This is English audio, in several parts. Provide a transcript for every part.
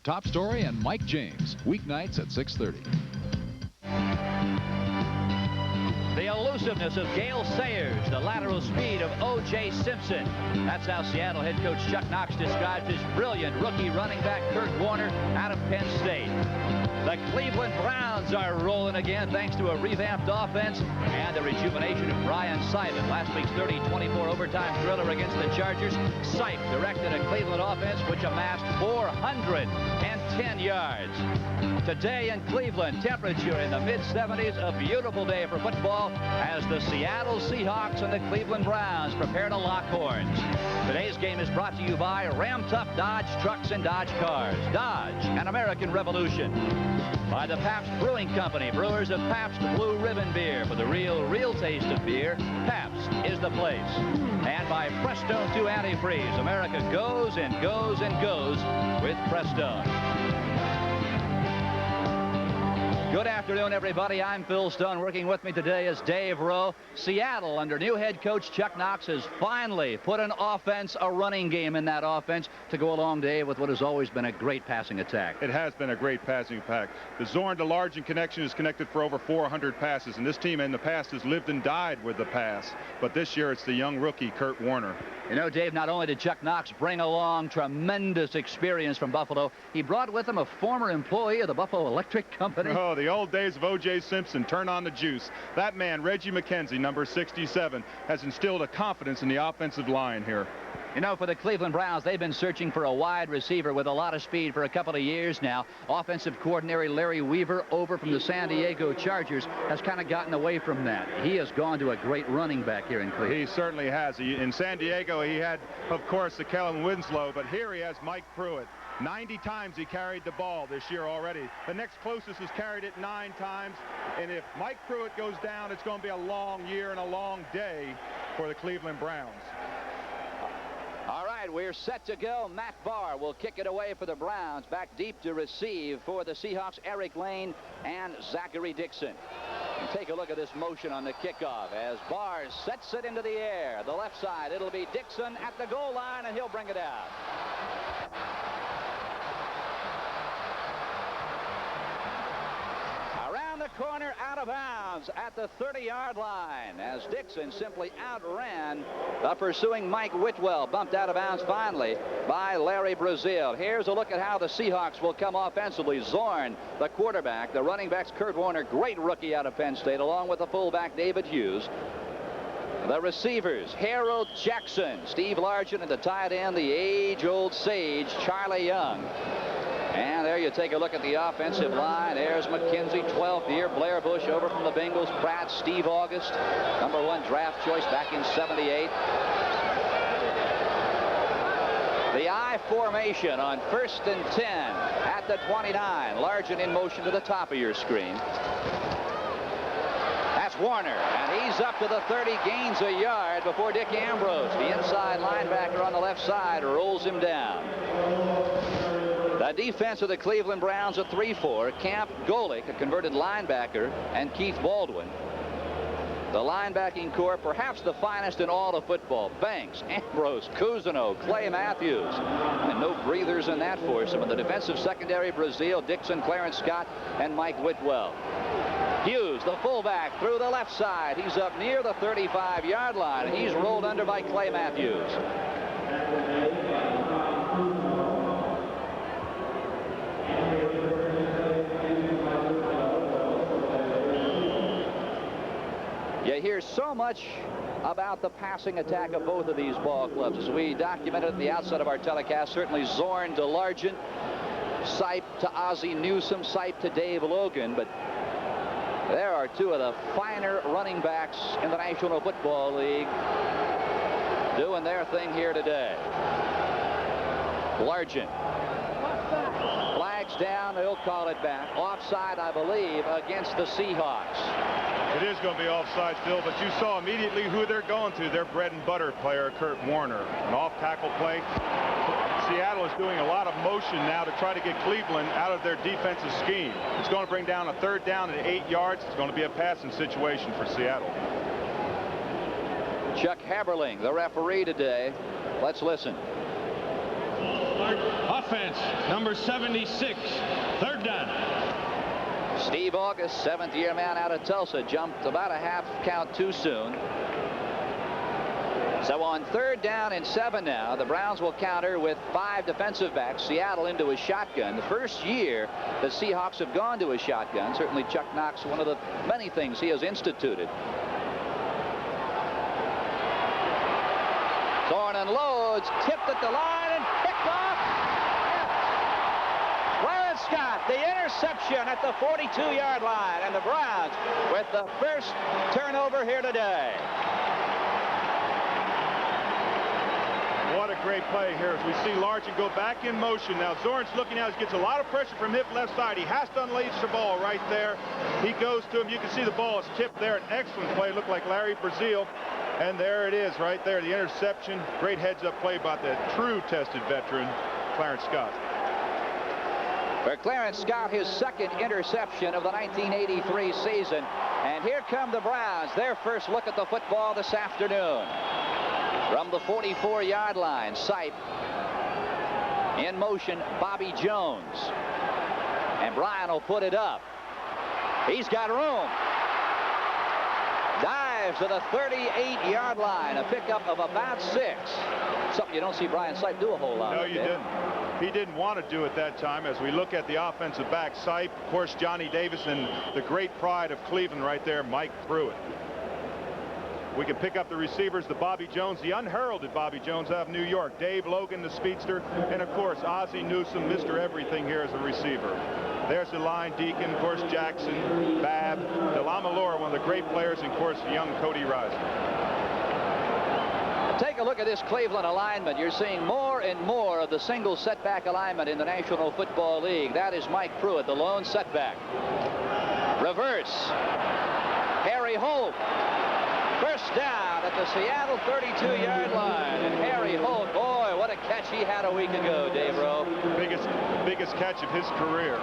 Top Story and Mike James, weeknights at 6:30. The elusiveness of Gale Sayers, the lateral speed of O.J. Simpson. That's how Seattle head coach Chuck Knox described his brilliant rookie running back Curt Warner out of Penn State. The Cleveland Browns are rolling again thanks to a revamped offense and the rejuvenation of Brian Sipe. Last week's 30-24 overtime thriller against the Chargers. Sipe directed a Cleveland offense which amassed 410 yards. Today in Cleveland, temperature in the mid-70s, a beautiful day for football as the Seattle Seahawks and the Cleveland Browns prepare to lock horns. Today's game is brought to you by Ram Tough Dodge Trucks and Dodge Cars. Dodge, an American revolution. By the Pabst Brewing Company, brewers of Pabst Blue Ribbon Beer. For the real taste of beer, Pabst is the place. And by Prestone 2 Antifreeze. America goes and goes and goes with Prestone. Good afternoon, everybody. I'm Phil Stone. Working with me today is Dave Rowe. Seattle, under new head coach Chuck Knox, has finally put an offense, a running game in that offense to go along, Dave, with what has always been a great passing attack. It has been a great passing attack. The Zorn to Largent connection is connected for over 400 passes, and this team in the past has lived and died with the pass. But this year it's the young rookie, Curt Warner. You know, Dave, not only did Chuck Knox bring along tremendous experience from Buffalo, he brought with him a former employee of the Buffalo Electric Company. Oh, the old days of O.J. Simpson. Turn on the juice. That man, Reggie McKenzie, number 67, has instilled a confidence in the offensive line here. You know, for the Cleveland Browns, they've been searching for a wide receiver with a lot of speed for a couple of years now. Offensive coordinator Larry Weaver, over from the San Diego Chargers, has kind of gotten away from that. He has gone to a great running back here in Cleveland. He certainly has. In San Diego, he had, of course, the Kellen Winslow, but here he has Mike Pruitt. 90 times he carried the ball this year already. The next closest has carried it 9 times. And if Mike Pruitt goes down, it's going to be a long year and a long day for the Cleveland Browns. All right, we're set to go. Matt Barr will kick it away for the Browns. Back deep to receive for the Seahawks, Eric Lane and Zachary Dixon. And take a look at this motion on the kickoff as Barr sets it into the air. The left side, it'll be Dixon at the goal line, and he'll bring it out. The corner, out of bounds at the 30-yard line as Dixon simply outran the pursuing Mike Whitwell. Bumped out of bounds finally by Larry Brazil. Here's a look at how the Seahawks will come offensively. Zorn, the quarterback. The running backs, Curt Warner, great rookie out of Penn State, along with the fullback David Hughes. The receivers, Harold Jackson, Steve Largent, and the tight end, the age-old sage, Charlie Young. And there you take a look at the offensive line. There's McKenzie, 12th year. Blair Bush over from the Bengals. Pratt, Steve August, #1 draft choice back in '78. The I formation on 1st and 10 at the 29. Largent in motion to the top of your screen. That's Warner, and he's up to the 30, gains a yard before Dick Ambrose, the inside linebacker on the left side, rolls him down. The defense of the Cleveland Browns, a 3-4. Camp Golick, a converted linebacker, and Keith Baldwin. The linebacking core, perhaps the finest in all of football. Banks, Ambrose, Cousineau, Clay Matthews. And no breathers in that foursome. And the defensive secondary, Brazil, Dixon, Clarence Scott, and Mike Whitwell. Hughes, the fullback, through the left side. He's up near the 35-yard line, and he's rolled under by Clay Matthews. You hear so much about the passing attack of both of these ball clubs. As we documented at the outset of our telecast, certainly Zorn to Largent, Sipe to Ozzie Newsome, Sipe to Dave Logan, but there are two of the finer running backs in the National Football League doing their thing here today. Largent. Flags down, they'll call it back. Offside, I believe, against the Seahawks. It is going to be offside, Phil, but you saw immediately who they're going to. Their bread and butter player, Curt Warner. An off-tackle play. Seattle is doing a lot of motion now to try to get Cleveland out of their defensive scheme. It's going to bring down a 3rd down at 8 yards. It's going to be a passing situation for Seattle. Chuck Haberling, the referee today. Let's listen. Offside. offense, number 76, third down. Steve August, seventh-year man out of Tulsa, jumped about a half count too soon. So on third down and 7 now, the Browns will counter with 5 defensive backs. Seattle into a shotgun. The first year the Seahawks have gone to a shotgun. Certainly Chuck Knox, one of the many things he has instituted. Zorn unloads, tipped at the line and picked off. Clarence Scott, the interception at the 42-yard line, and the Browns with the first turnover here today. What a great play here as we see Largent go back in motion. Now Zorn's looking out, he gets a lot of pressure from hip left side. He has to unleash the ball right there. He goes to him. You can see the ball is tipped there. An excellent play. Looked like Larry Brazil. And there it is right there, the interception. Great heads-up play by the true tested veteran, Clarence Scott. For Clarence Scott, his second interception of the 1983 season. And here come the Browns, their first look at the football this afternoon. From the 44-yard line, Sipe. In motion, Bobby Jones. And Brian will put it up. He's got room. Dives to the 38-yard line, a pickup of about 6. Something you don't see Brian Sipe do a whole lot. No, you didn't. He didn't want to do it that time. As we look at the offensive back, Sipe, of course, Johnny Davis, and the great pride of Cleveland right there, Mike Pruitt. We can pick up the receivers, the Bobby Jones, the unheralded Bobby Jones out of New York, Dave Logan, the speedster, and of course Ozzie Newsome, Mr. Everything here as a receiver. There's the line, Deacon, of course Jackson, Babb, Delamalore, one of the great players, and of course the young Cody Riser. Take a look at this Cleveland alignment. You're seeing more and more of the single setback alignment in the National Football League. That is Mike Pruitt, the lone setback. Reverse. Harry Holt. First down at the Seattle 32-yard line. And Harry Holt, boy, what a catch he had a week ago, Dave Rowe. Biggest catch of his career.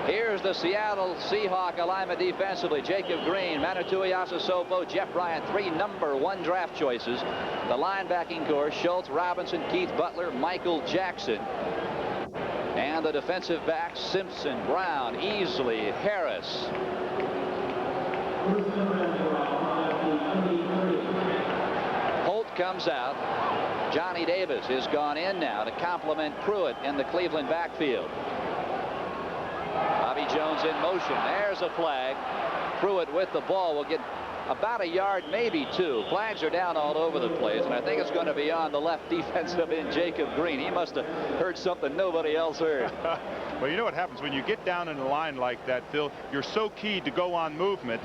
Here's the Seattle Seahawk alignment defensively. Jacob Green, Manitou Yasasopo, Jeff Bryant, 3 number 1 draft choices. The linebacking core, Schultz, Robinson, Keith Butler, Michael Jackson. And the defensive backs, Simpson, Brown, Easley, Harris. Holt comes out. Johnny Davis has gone in now to complement Pruitt in the Cleveland backfield. Bobby Jones in motion. There's a flag. Pruitt with the ball will get about a yard, maybe 2. Flags are down all over the place, and I think it's going to be on the left defensive end, Jacob Green. He must have heard something nobody else heard. Well, you know what happens when you get down in the line like that, Phil? You're so keyed to go on movement,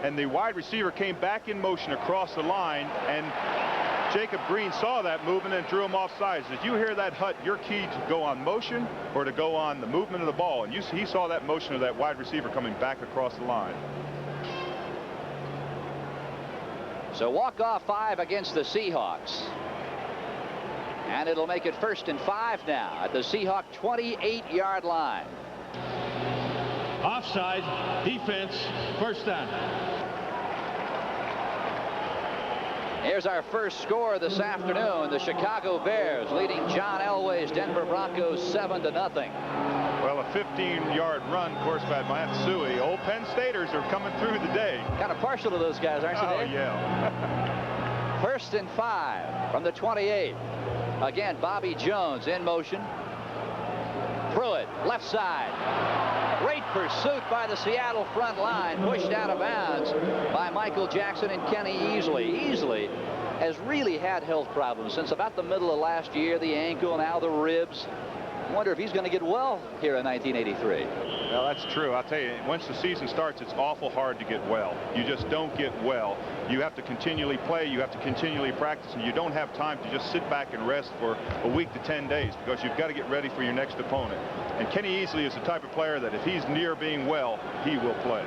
and the wide receiver came back in motion across the line, and Jacob Green saw that movement and drew him off sides. Did you hear that, Hut? You're keyed to go on motion or to go on the movement of the ball, and he saw that motion of that wide receiver coming back across the line. So walk-off 5 against the Seahawks. And it'll make it 1st and 5 now at the Seahawk 28-yard line. Offside, defense, first down. Here's our first score this afternoon. The Chicago Bears leading John Elway's Denver Broncos 7-0. Well, a 15-yard run, of course, by Matsui. Old Penn Staters are coming through the day. Kind of partial to those guys, aren't you, Dave? Oh, yeah. 1st and 5 from the 28. Again, Bobby Jones in motion. Pruitt, left side. Great pursuit by the Seattle front line. Pushed out of bounds by Michael Jackson and Kenny Easley. Easley has really had health problems since about the middle of last year. The ankle, now the ribs. I wonder if he's going to get well here in 1983. Well, that's true. I'll tell you, once the season starts, it's awful hard to get well. You just don't get well. You have to continually play. You have to continually practice, and you don't have time to just sit back and rest for a week to 10 days because you've got to get ready for your next opponent. And Kenny Easley is the type of player that if he's near being well, he will play.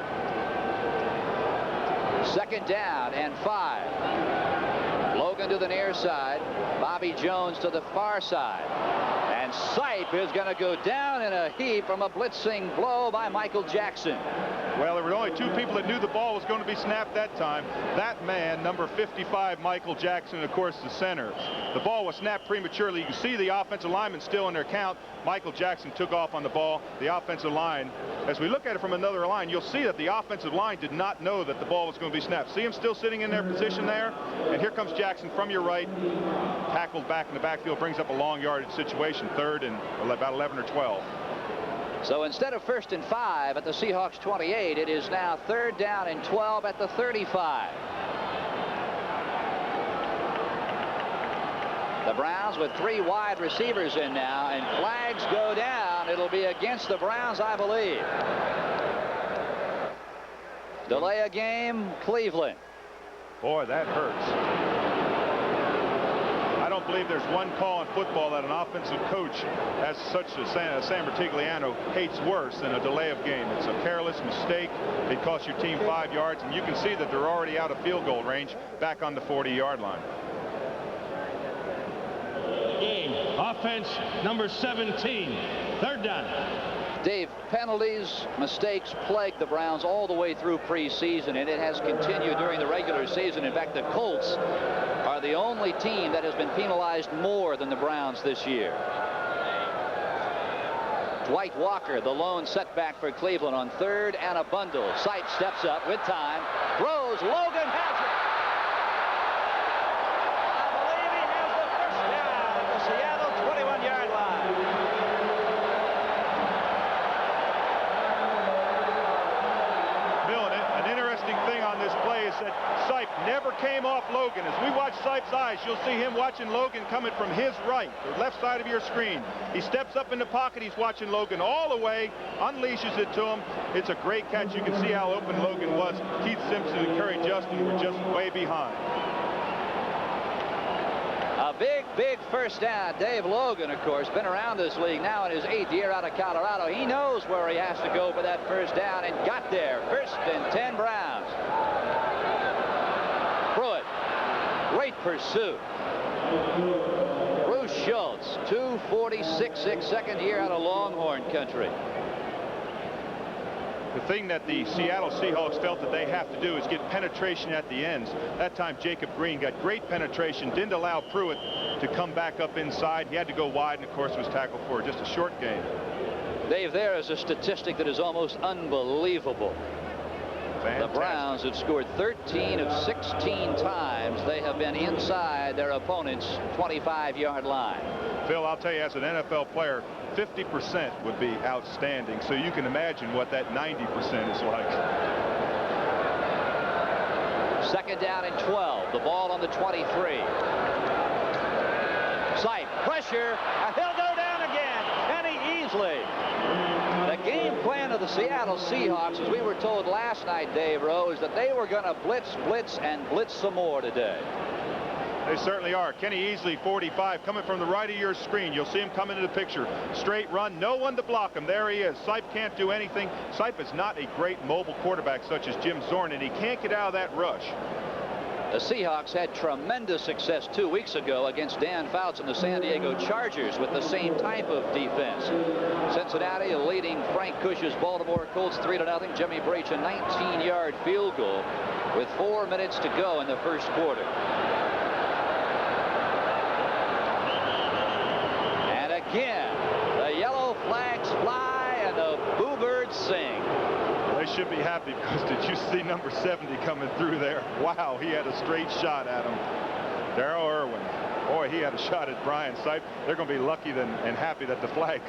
2nd down and 5. Logan to the near side. Bobby Jones to the far side. And And Sipe is going to go down in a heap from a blitzing blow by Michael Jackson. Well, there were only two people that knew the ball was going to be snapped that time. That man, number 55, Michael Jackson, and of course the center. The ball was snapped prematurely. You can see the offensive lineman still in their count. Michael Jackson took off on the ball. The offensive line, as we look at it from another line, you'll see that the offensive line did not know that the ball was going to be snapped. See him still sitting in their position there? And here comes Jackson from your right, tackled back in the backfield, brings up a long yardage situation, third and about 11 or 12. So instead of 1st and 5 at the Seahawks 28, it is now 3rd down and 12 at the 35. The Browns with 3 wide receivers in now, and flags go down. It'll be against the Browns, I believe. Delay a game, Cleveland. Boy, that hurts. I don't believe there's one call in football that an offensive coach as such as Sam Bertigliano hates worse than a delay of game. It's a careless mistake. It costs your team 5 yards, and you can see that they're already out of field goal range back on the 40-yard line. Game. Offense number 17. 3rd down. Dave, penalties, mistakes plagued the Browns all the way through preseason, and it has continued during the regular season. In fact, the Colts are the only team that has been penalized more than the Browns this year. Dwight Walker, the lone setback for Cleveland on 3rd and a bundle. Sipe steps up with time, throws, Logan has it. I believe he has the first down at the Seattle 21-yard line. Thing on this play is that Sipe never came off Logan. As we watch Sipe's eyes, you'll see him watching Logan coming from his right, the left side of your screen. He steps up in the pocket. He's watching Logan all the way, unleashes it to him. It's a great catch. You can see how open Logan was. Keith Simpson and Curry Justin were just way behind. A big first down. Dave Logan, of course, been around this league now in his 8th year out of Colorado. He knows where he has to go for that first down and got there. 1st and 10 Browns. Pruitt, great pursuit. Bruce Schultz, 246, 2nd year out of Longhorn country. The thing that the Seattle Seahawks felt that they have to do is get penetration at the ends. That time Jacob Green got great penetration, didn't allow Pruitt to come back up inside. He had to go wide, and of course was tackled for just a short gain. Dave, there is a statistic that is almost unbelievable. Fantastic. The Browns have scored 13 of 16 times they have been inside their opponent's 25-yard line. Phil, I'll tell you, as an NFL player, 50% would be outstanding. So you can imagine what that 90% is like. 2nd down and 12. The ball on the 23. Sipe, pressure, and he'll go down again. Kenny Easley. The game plan of the Seattle Seahawks, as we were told last night, Dave Rowe, is that they were going to blitz, and blitz some more today. They certainly are. Kenny Easley, 45, coming from the right of your screen. You'll see him come into the picture. Straight run, no one to block him. There he is. Sipe can't do anything. Sipe is not a great mobile quarterback such as Jim Zorn, and he can't get out of that rush. The Seahawks had tremendous success 2 weeks ago against Dan Fouts and the San Diego Chargers with the same type of defense. Cincinnati leading Frank Cush's Baltimore Colts 3-0. Jimmy Breach a 19-yard field goal with 4 minutes to go in the first quarter. And again, the yellow flags fly and the boo birds sing. They should be happy because did you see number 70 coming through there? Wow, he had a straight shot at him. Darrell Irwin. Boy, he had a shot at Brian Sipe. They're going to be lucky and happy that the flag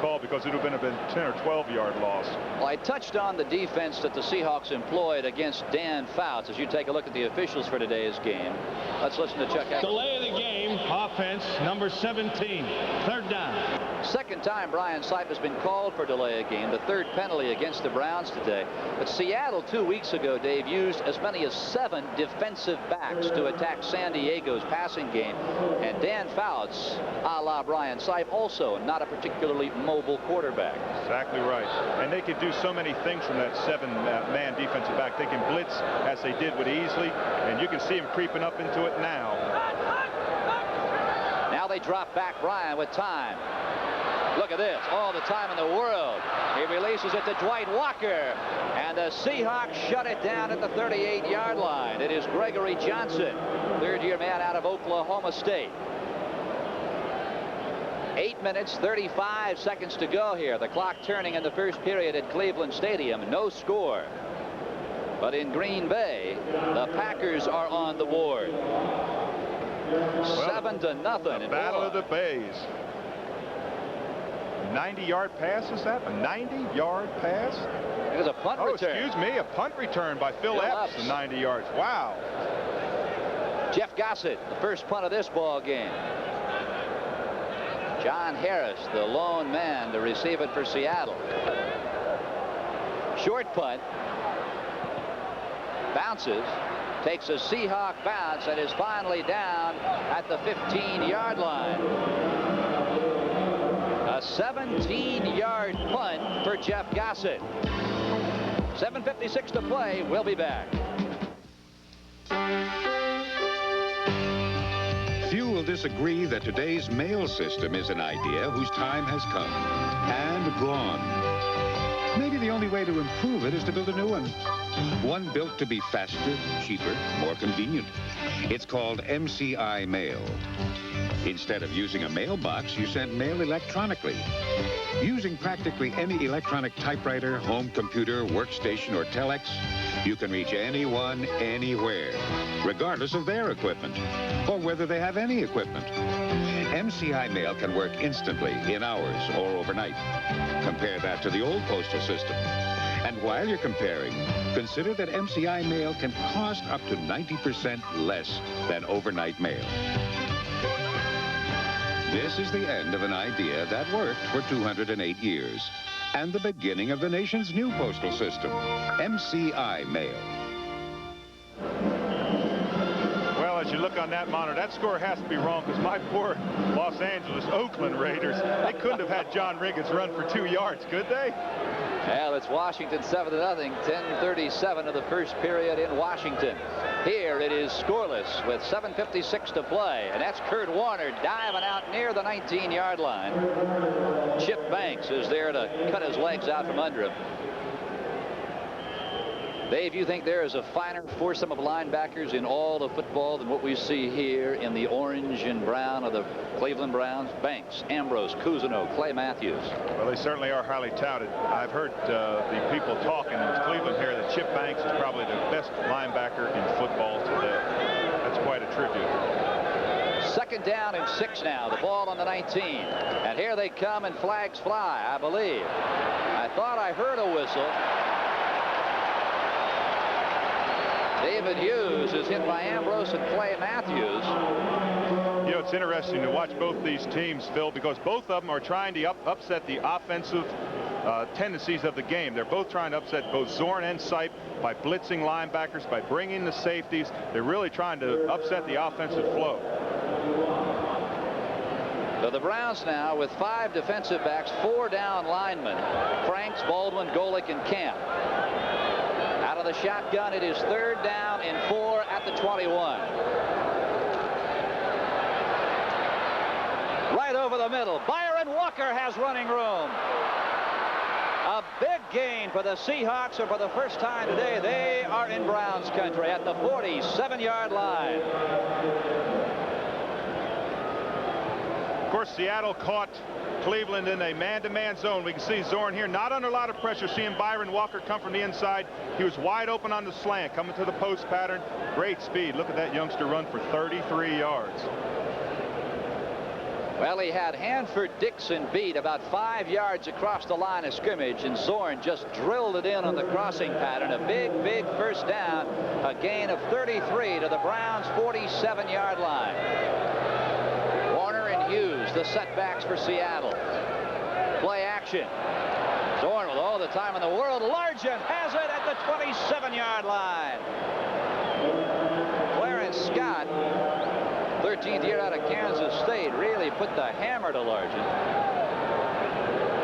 called, because it would have been a 10 or 12-yard loss. Well, I touched on the defense that the Seahawks employed against Dan Fouts as you take a look at the officials for today's game. Let's listen to Chuck. Delay of the game. Offense number 17. 3rd down. 2nd time Brian Sipe has been called for delay of game, the 3rd penalty against the Browns today. But Seattle 2 weeks ago, Dave, used as many as 7 defensive backs to attack San Diego's passing game. And Dan Fouts, a la Brian Sipe, also not a particularly mobile quarterback. Exactly right. And they could do so many things from that 7-man defensive back. They can blitz as they did with Easley, and you can see him creeping up into it now. Now they drop back Brian with time. Look at this. All the time in the world. He releases it to Dwight Walker. And the Seahawks shut it down at the 38-yard line. It is Gregory Johnson, third-year man out of Oklahoma State. 8 minutes, 35 seconds to go here. The clock turning in the first period at Cleveland Stadium. No score. But in Green Bay, the Packers are on the board. 7-0. The Battle of the Bays. 90-yard pass, is that? A 90-yard pass? It is a punt return. Excuse me, a punt return by Phil Epps, 90 yards. Wow. Jeff Gossett, the first punt of this ball game. John Harris, the lone man to receive it for Seattle. Short punt. Bounces. Takes a Seahawk bounce and is finally down at the 15-yard line. A 17-yard punt for Jeff Gossett. 7:56 to play. We'll be back. Few will disagree that today's mail system is an idea whose time has come and gone. Maybe the only way to improve it is to build a new one. One built to be faster, cheaper, more convenient. It's called MCI Mail. Instead of using a mailbox, you send mail electronically. Using practically any electronic typewriter, home computer, workstation, or telex, you can reach anyone, anywhere, regardless of their equipment, or whether they have any equipment. MCI Mail can work instantly, in hours, or overnight. Compare that to the old postal system. And while you're comparing, consider that MCI Mail can cost up to 90% less than overnight mail. This is the end of an idea that worked for 208 years, and the beginning of the nation's new postal system, MCI Mail. Well, as you look on that monitor, that score has to be wrong because my poor Los Angeles Oakland Raiders, they couldn't have had John Riggins run for 2 yards, could they? Well, it's Washington 7-0, 10:37 of the first period in Washington. Here it is scoreless with 7:56 to play, and that's Curt Warner diving out near the 19-yard line. Chip Banks is there to cut his legs out from under him. Dave, you think there is a finer foursome of linebackers in all of football than what we see here in the orange and brown of the Cleveland Browns? Banks, Ambrose, Cousineau, Clay Matthews. Well, they certainly are highly touted. I've heard the people talking in Cleveland here that Chip Banks is probably the best linebacker in football today. That's quite a tribute. 2nd down and 6 now. The ball on the 19. And here they come, and flags fly, I believe. I thought I heard a whistle. David Hughes is hit by Ambrose and Clay Matthews. You know, it's interesting to watch both these teams, Phil, because both of them are trying to upset the offensive tendencies of the game. They're both trying to upset both Zorn and Sipe by blitzing linebackers, by bringing the safeties. They're really trying to upset the offensive flow. So the Browns now with 5 defensive backs, 4 down linemen. Franks, Baldwin, Golick, and Camp. Out of the shotgun, it is 3rd down and 4 at the 21. Right over the middle. Byron Walker has running room. A big gain for the Seahawks, and for the first time today, they are in Browns country at the 47-yard line. Of course, Seattle caught Cleveland in a man-to-man zone. We can see Zorn here not under a lot of pressure, seeing Byron Walker come from the inside. He was wide open on the slant, coming to the post pattern. Great speed. Look at that youngster run for 33 yards. Well, he had Hanford Dixon beat about 5 yards across the line of scrimmage, and Zorn just drilled it in on the crossing pattern. A big, big first down. A gain of 33 to the Browns' 47-yard line. Warner and Hughes, the setbacks for Seattle. Play action. Zorn with all the time in the world. Largent has it at the 27-yard line. Clarence Scott, 13th year out of Kansas State, really put the hammer to Largent.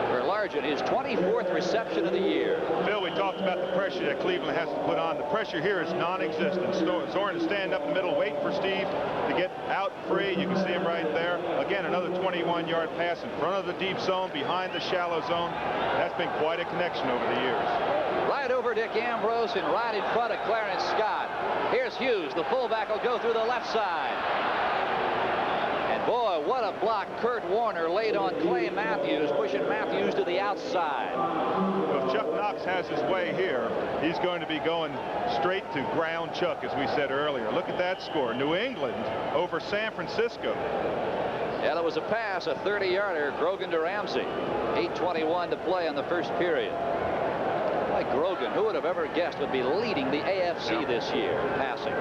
For Sargent, his 24th reception of the year. Phil, we talked about the pressure that Cleveland has to put on. The pressure here is non-existent. Zorn is standing up in the middle, waiting for Steve to get out free. You can see him right there. Again, another 21-yard pass in front of the deep zone, behind the shallow zone. That's been quite a connection over the years. Right over Dick Ambrose and right in front of Clarence Scott. Here's Hughes. The fullback will go through the left side. And boy, what a block Curt Warner laid on Clay Matthews, pushing Matthews to the outside. Well, if Chuck Knox has his way here, he's going to be going straight to ground Chuck, as we said earlier. Look at that score. New England over San Francisco. Yeah, that was a pass, a 30-yarder, Grogan to Ramsey. 8:21 to play in the first period. Like Grogan, who would have ever guessed would be leading the AFC this year passing.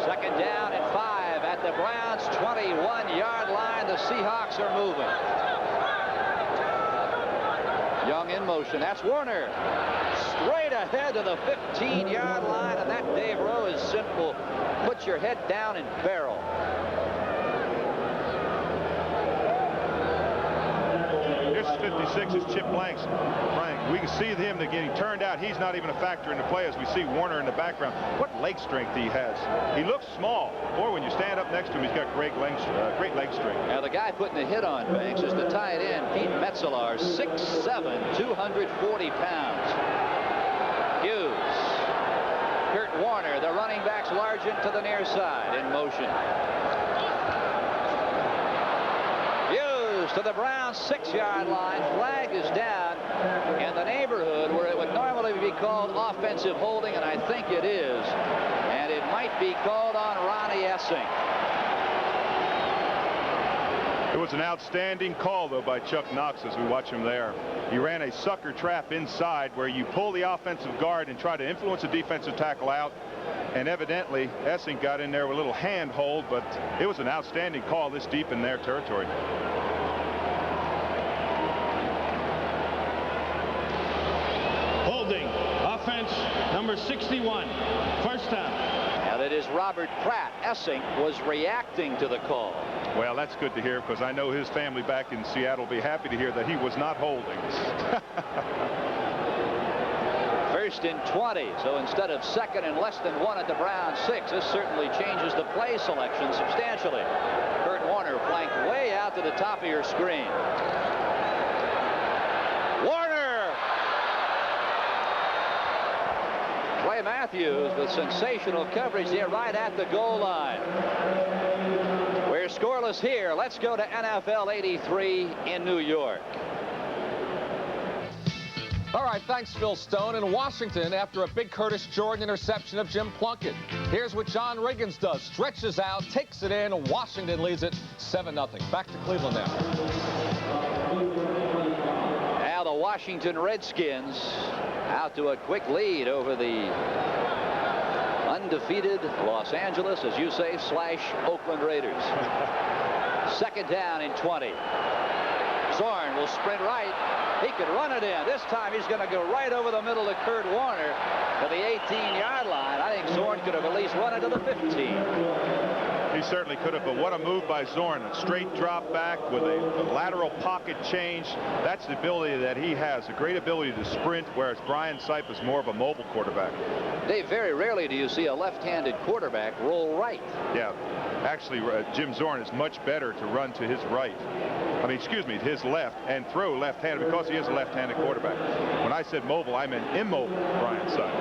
Second down and 5 at the Browns' 21-yard line. The Seahawks are moving. Young in motion. That's Warner. Straight ahead to the 15-yard line, and that, Dave Rowe, is simple. Put your head down and barrel. Here's 56 is Chip Blanks. We can see him getting turned out. He's not even a factor in the play as we see Warner in the background. What leg strength he has. He looks small. Boy, when you stand up next to him, he's got great leg strength. Now, the guy putting the hit on Banks is the tight end, Pete Metzelar, 6'7", 240 pounds. Hughes. Curt Warner, the running back's Largent to the near side in motion. Hughes to the Browns' 6-yard line. Flag is down in the neighborhood where it would normally be called offensive holding, and I think it is. And it might be called on Ronnie Essing. It was an outstanding call, though, by Chuck Knox as we watch him there. He ran a sucker trap inside where you pull the offensive guard and try to influence the defensive tackle out. And evidently, Essing got in there with a little hand hold, but it was an outstanding call this deep in their territory. Holding. Offense number 61. First down. Now that is Robert Pratt. Essing was reacting to the call. Well, that's good to hear, because I know his family back in Seattle will be happy to hear that he was not holding. First and 20. So instead of second and less than 1 at the Browns' 6, this certainly changes the play selection substantially. Curt Warner flanked way out to the top of your screen. Warner! Clay Matthews with sensational coverage there right at the goal line. We're scoreless here. Let's go to NFL 83 in New York. All right, thanks, Phil Stone. In Washington, after a big Curtis Jordan interception of Jim Plunkett, here's what John Riggins does. Stretches out, takes it in. Washington leads it 7-0. Back to Cleveland now. Now the Washington Redskins out to a quick lead over the undefeated Los Angeles, as you say, / Oakland Raiders. Second down and 20. Zorn will sprint right. He could run it in. This time he's going to go right over the middle of Curt Warner to the 18-yard line. I think Zorn could have at least run it to the 15. He certainly could have, but what a move by Zorn. A straight drop back with a lateral pocket change. That's the ability that he has, a great ability to sprint, whereas Brian Sipe is more of a mobile quarterback. Dave, very rarely do you see a left-handed quarterback roll right. Yeah, actually, Jim Zorn is much better to run to his right. I mean, excuse me, his left, and throw left-handed because he is a left-handed quarterback. When I said mobile, I meant immobile, Brian Sipe.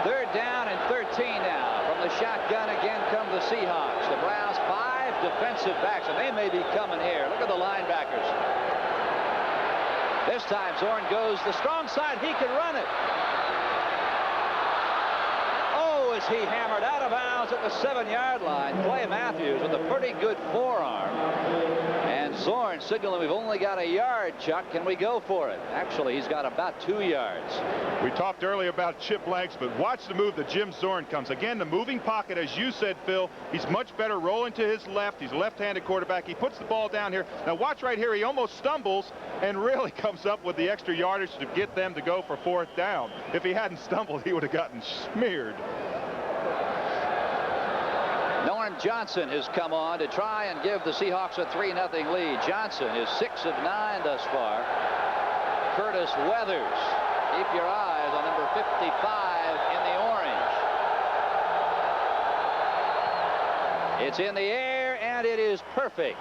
Third down and 13 now. From the shotgun again come the Seahawks. The Browns 5 defensive backs, and they may be coming here. Look at the linebackers. This time Zorn goes the strong side. He can run it. Oh, is he hammered out of bounds at the 7-yard line. Clay Matthews with a pretty good forearm. And Zorn signaling we've only got a yard, Chuck. Can we go for it? Actually, he's got about 2 yards. We talked earlier about Chip Blanks, but watch the move that Jim Zorn comes. Again, the moving pocket, as you said, Phil, he's much better rolling to his left. He's a left-handed quarterback. He puts the ball down here. Now watch right here. He almost stumbles and really comes up with the extra yardage to get them to go for 4th down. If he hadn't stumbled, he would have gotten smeared. Norm Norm Johnson has come on to try and give the Seahawks a 3-0 lead. Johnson is 6 of 9 thus far. Curtis Weathers. Keep your eyes on number 55 in the orange. It's in the air, and it is perfect.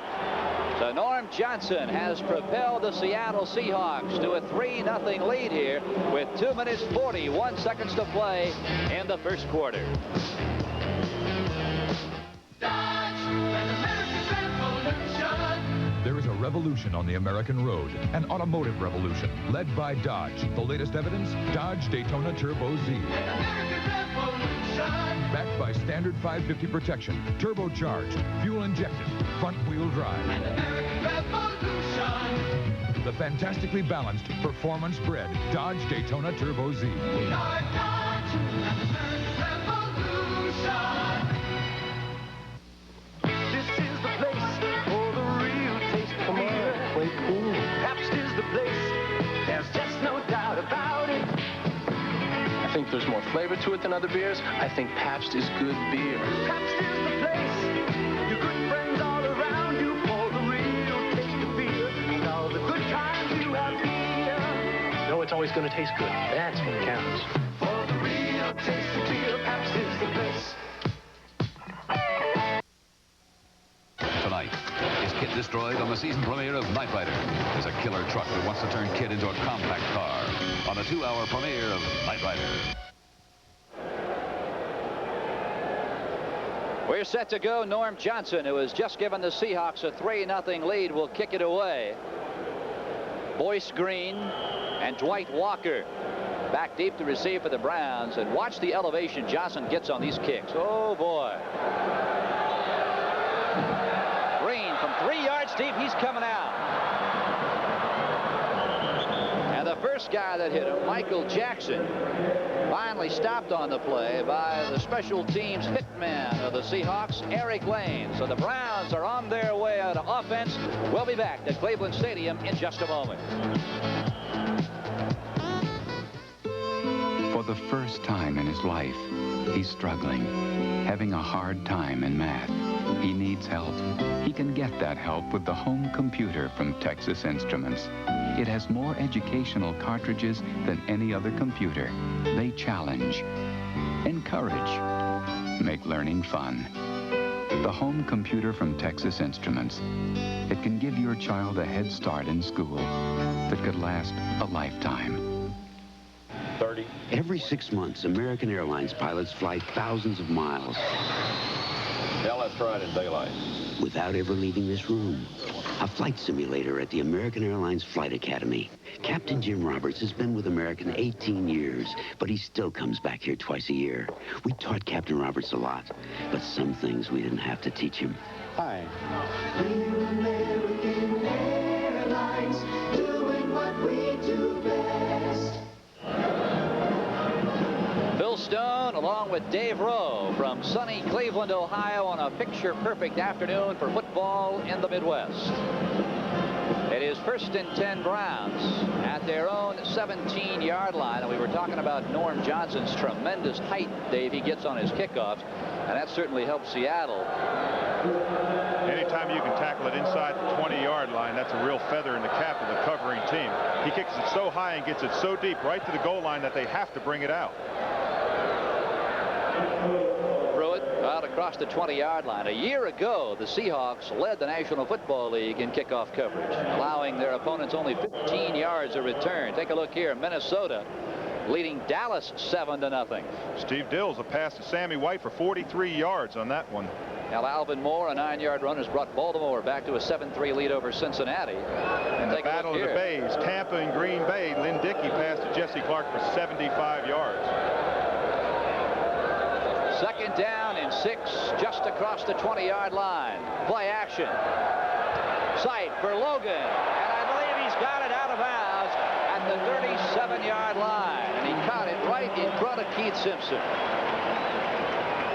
So Norm Johnson has propelled the Seattle Seahawks to a 3-0 lead here with 2 minutes 41 seconds to play in the first quarter. There is a revolution on the American road, an automotive revolution led by Dodge. The latest evidence, Dodge Daytona Turbo Z. Backed by standard 550 protection, turbocharged, fuel injected, front wheel drive. The fantastically balanced, performance bred Dodge Daytona Turbo Z. This is the place for the real taste of beer. Play cool. Pabst is the place. There's just no doubt about it. I think there's more flavor to it than other beers. I think Pabst is good beer. Pabst is the place. Your good friends all around you for the real taste of beer. And all the good times you have here. You know it's always going to taste good. That's what counts. For the real taste of beer, Pabst is the place. Tonight, is Kit destroyed on the season premiere of Knight Rider? There's a killer truck that wants to turn Kit into a compact car on a 2-hour premiere of Knight Rider. We're set to go. Norm Johnson, who has just given the Seahawks a 3-0 lead, will kick it away. Boyce Green and Dwight Walker back deep to receive for the Browns. And watch the elevation Johnson gets on these kicks. Oh, boy. Green from 3 yards deep. He's coming out. And the first guy that hit him, Michael Jackson, finally stopped on the play by the special teams hitman of the Seahawks, Eric Lane. So the Browns are on their way out of offense. We'll be back to Cleveland Stadium in just a moment. For the first time in his life, he's struggling, having a hard time in math. He needs help. He can get that help with the home computer from Texas Instruments. It has more educational cartridges than any other computer. They challenge, encourage, make learning fun. The home computer from Texas Instruments. It can give your child a head start in school that could last a lifetime. 30. Every 6 months, American Airlines pilots fly thousands of miles. Yeah, let's try it in daylight. Without ever leaving this room. A flight simulator at the American Airlines Flight Academy. Captain Jim Roberts has been with American 18 years, but he still comes back here twice a year. We taught Captain Roberts a lot, but some things we didn't have to teach him. Hi. We're American Airlines, doing what we do best. Phil Stone along with Dave Rowe from sunny Cleveland, Ohio on a picture-perfect afternoon for football in the Midwest. It is 1st and 10 Browns at their own 17-yard line. And we were talking about Norm Johnson's tremendous height, Dave, he gets on his kickoffs, and that certainly helps Seattle. Anytime you can tackle it inside the 20-yard line, that's a real feather in the cap of the covering team. He kicks it so high and gets it so deep right to the goal line that they have to bring it out. Pruitt out across the 20-yard line. A year ago, the Seahawks led the National Football League in kickoff coverage, allowing their opponents only 15 yards of return. Take a look here. Minnesota leading Dallas 7-0. Steve Dills a pass to Sammy White for 43 yards on that one. Now Alvin Moore, a 9-yard run, has brought Baltimore back to a 7-3 lead over Cincinnati. And the battle of the Bays, Tampa and Green Bay. Lynn Dickey passed to Jesse Clark for 75 yards. 2nd down and 6 just across the 20-yard line. Play action. Sipe for Logan. And I believe he's got it out of bounds at the 37-yard line. And he caught it right in front of Keith Simpson.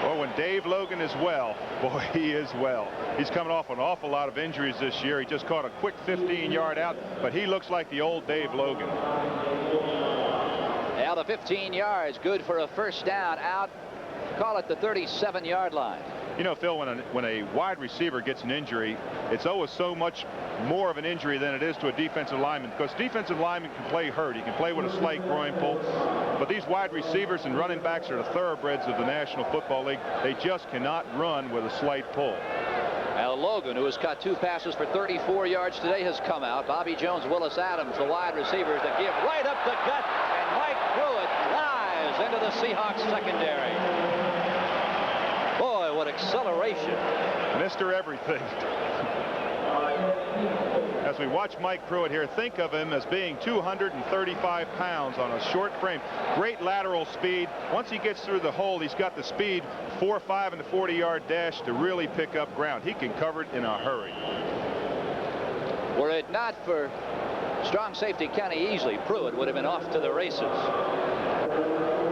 Well, when Dave Logan is well, boy, he is well. He's coming off an awful lot of injuries this year. He just caught a quick 15-yard out, but he looks like the old Dave Logan. Now the 15 yards, good for a 1st down out. Call it the 37-yard line. You know, Phil, when a wide receiver gets an injury, it's always so much more of an injury than it is to a defensive lineman, because defensive lineman can play hurt. He can play with a slight groin pull. But these wide receivers and running backs are the thoroughbreds of the National Football League. They just cannot run with a slight pull. Al Logan, who has caught 2 passes for 34 yards today, has come out. Bobby Jones, Willis Adams, the wide receivers that give right up the gut. And Mike Pruitt flies into the Seahawks secondary. Boy, what acceleration. Mr. Everything. As we watch Mike Pruitt here, think of him as being 235 pounds on a short frame. Great lateral speed. Once he gets through the hole, he's got the speed, 4.5 in the 40-yard dash to really pick up ground. He can cover it in a hurry. Were it not for strong safety Kenny Easley, Pruitt would have been off to the races.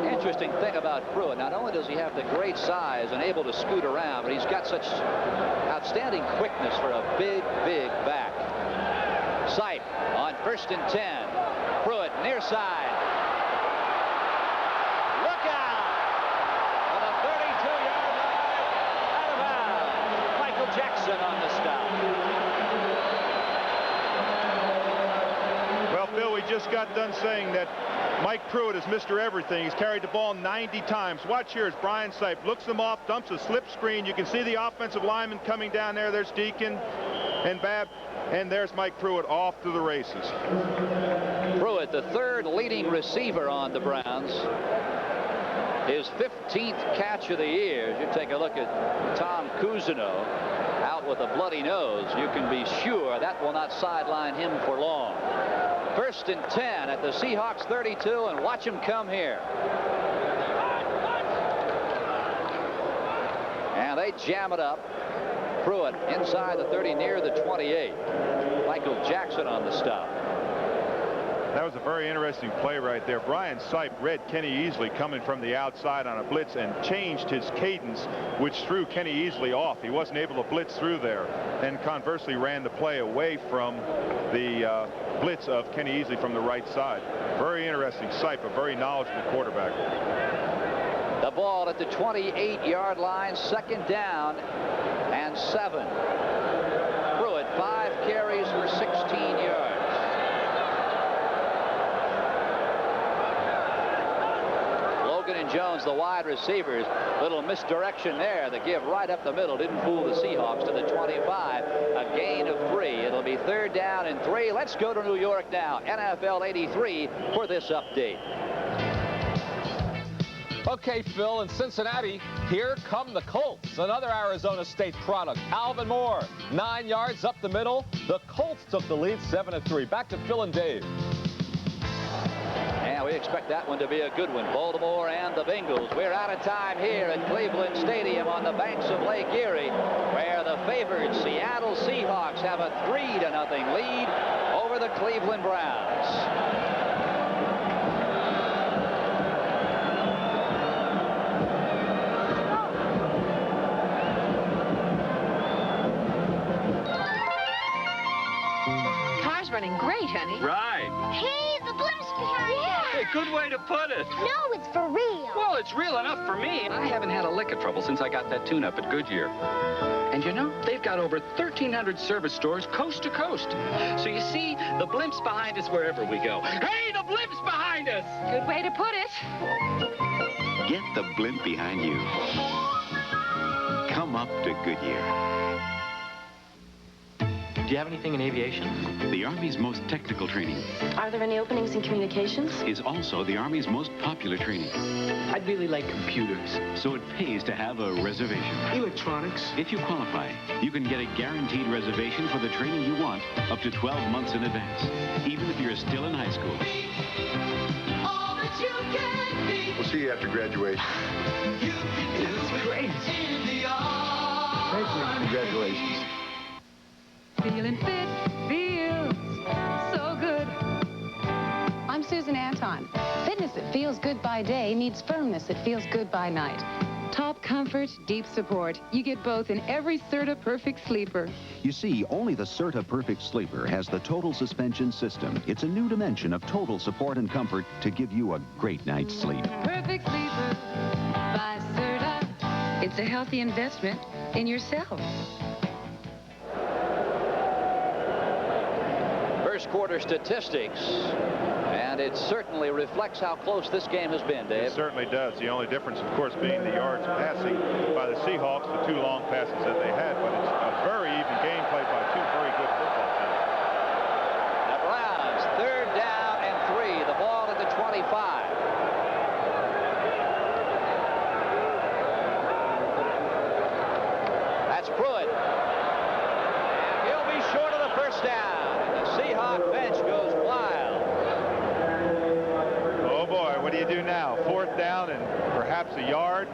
Interesting thing about Pruitt, not only does he have the great size and able to scoot around, but he's got such outstanding quickness for a big, big back. Sipe on 1st and 10. Pruitt near side. Look out! On the 32-yard line, out of bounds. Michael Jackson on the stop. Well, Phil, we just got done saying that Mike Pruitt is Mr. Everything. He's carried the ball 90 times. Watch here as Brian Sipe looks him off, dumps a slip screen. You can see the offensive lineman coming down there. There's Deacon and Babb. And there's Mike Pruitt off to the races. Pruitt, the 3rd leading receiver on the Browns. His 15th catch of the year. As you take a look at Tom Cousineau out with a bloody nose, you can be sure that will not sideline him for long. 1st and 10 at the Seahawks 32, and watch him come here. And they jam it up. Pruitt inside the 30, near the 28. Michael Jackson on the stop. That was a very interesting play right there. Brian Sipe read Kenny Easley coming from the outside on a blitz and changed his cadence, which threw Kenny Easley off. He wasn't able to blitz through there, and conversely ran the play away from the blitz of Kenny Easley from the right side. Very interesting. Sipe, a very knowledgeable quarterback. The ball at the 28-yard line, 2nd down and 7. Pruitt, 5 carries for 16 yards. Logan and Jones, the wide receivers. Little misdirection there. The give right up the middle didn't fool the Seahawks to the 25. A gain of 3. It'll be 3rd down and 3. Let's go to New York now. NFL 83 for this update. Okay, Phil, in Cincinnati, here come the Colts. Another Arizona State product. Alvin Moore, 9 yards up the middle. The Colts took the lead 7-3. Back to Phil and Dave. And we expect that one to be a good one. Baltimore and the Bengals. We're out of time here at Cleveland Stadium on the banks of Lake Erie, where the favored Seattle Seahawks have a 3-0 lead over the Cleveland Browns. Running great, honey. Right. Hey, the blimp's behind us. Hey, good way to put it. No, it's for real. Well, it's real enough for me. I haven't had a lick of trouble since I got that tune-up at Goodyear. And you know, they've got over 1,300 service stores coast to coast. So you see, the blimp's behind us wherever we go. Hey, the blimp's behind us! Good way to put it. Get the blimp behind you. Come up to Goodyear. Do you have anything in aviation? The Army's most technical training Are there any openings in communications? is also the Army's most popular training. I'd really like computers. So it pays to have a reservation. Electronics. If you qualify, you can get a guaranteed reservation for the training you want up to 12 months in advance, even if you're still in high school. All that you can be. We'll see you after graduation. This is great. Thank you. Congratulations. Feeling fit feels so good. I'm Susan Anton. Fitness that feels good by day needs firmness that feels good by night. Top comfort, deep support. You get both in every Serta Perfect Sleeper. You see, only the Serta Perfect Sleeper has the total suspension system. It's a new dimension of total support and comfort to give you a great night's sleep. Perfect Sleeper by Serta. It's it's a healthy investment in yourself. First quarter statistics, and it certainly reflects how close this game has been, Dave. It certainly does. The only difference, of course, being the yards passing by the Seahawks, the 2 long passes that they had, but it's a very even game played by 2 very good football teams. The Browns, 3rd down and 3. The ball at the 25. That's Pruitt. And he'll be short of the first down. And the Seahawk bench goes wild. Oh, boy, what do you do now? 4th down and perhaps a yard.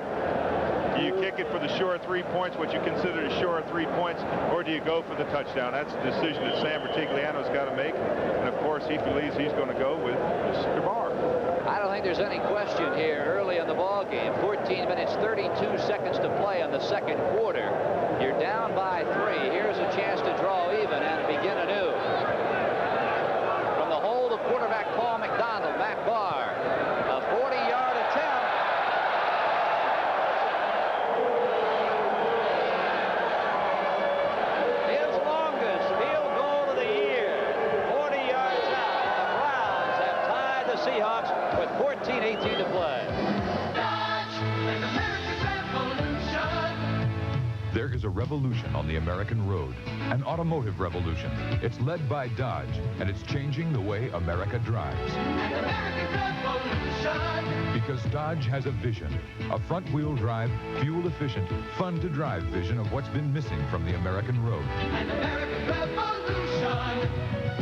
Do you kick it for the sure 3 points, what you consider the sure 3 points, or do you go for the touchdown? That's a decision that Sam Bertigliano's got to make. And, of course, he believes he's going to go with Mr. Barr. I don't think there's any question here early in the ball game. 14 minutes, 32 seconds to play in the second quarter. You're down by 3. Here's a chance to draw even and begin anew. From the hold of quarterback Paul McDonald, Matt Barr, a 40-yard attempt. His longest field goal of the year, 40 yards out. The Browns have tied the Seahawks with 14:18 to play. There is a revolution on the American road, an automotive revolution. It's led by Dodge, and it's changing the way America drives. Because Dodge has a vision, a front-wheel drive, fuel-efficient, fun-to-drive vision of what's been missing from the American road.